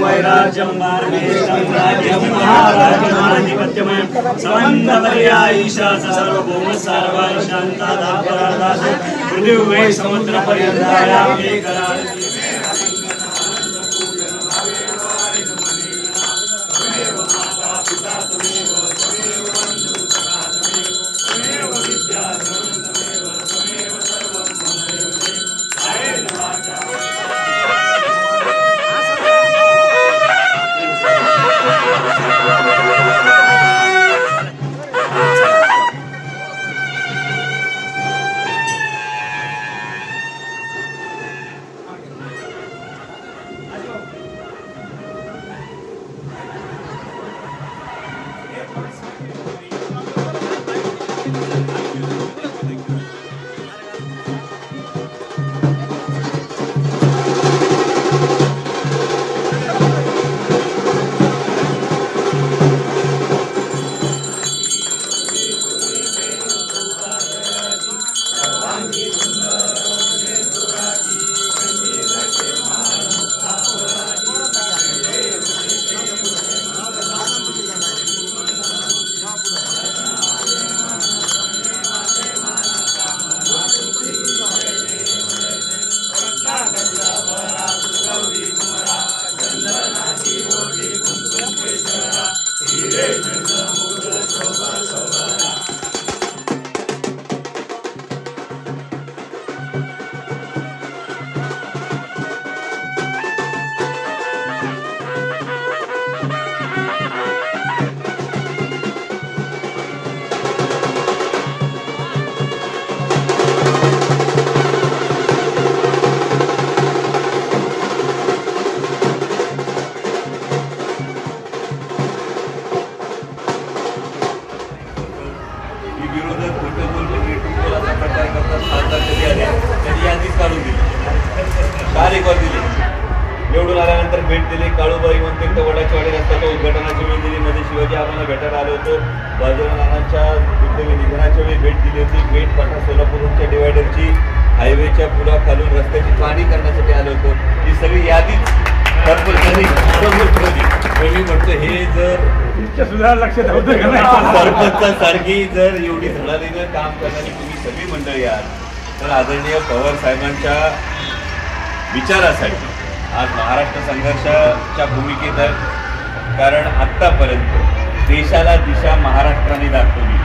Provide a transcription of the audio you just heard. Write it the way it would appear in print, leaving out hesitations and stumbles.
वैराज्यं वारमेशं राज्यं महाराजमाधिपत्यमयं समन्वयईशा सर्वभौम सर्वशान्तादापरादास पृथिवी समुद्रपर्यन्तायां एकराजि निवडून आल्यानंतर भेट दिली. काळूबाई म्हणतील तर वडाच्या वाडी रस्त्याच्या उद्घाटनाची वेळ दिली. मध्ये शिवाजी आम्हाला भेटायला आलो होतो. बाजीरावांच्या दुर्दैवी निधनाच्या वेळी भेट दिली होती. भेट पाठा सोलापूरच्या डिवायडरची हायवेच्या पुरा खालून रस्त्याची पाहणी करण्यासाठी आलो होतो. ही सगळी यादीच सरपंचांनी मी म्हणतो हे जर लक्षात सरपंचासारखी जर एवढी धडाडीनं काम करणारी तुम्ही सगळी मंडळी आहात तर आदरणीय पवार साहेबांच्या विचारासाठी आज महाराष्ट्र संघर्षाच्या भूमिकेत आहे. कारण आत्तापर्यंत देशाला दिशा महाराष्ट्राने दाखवली.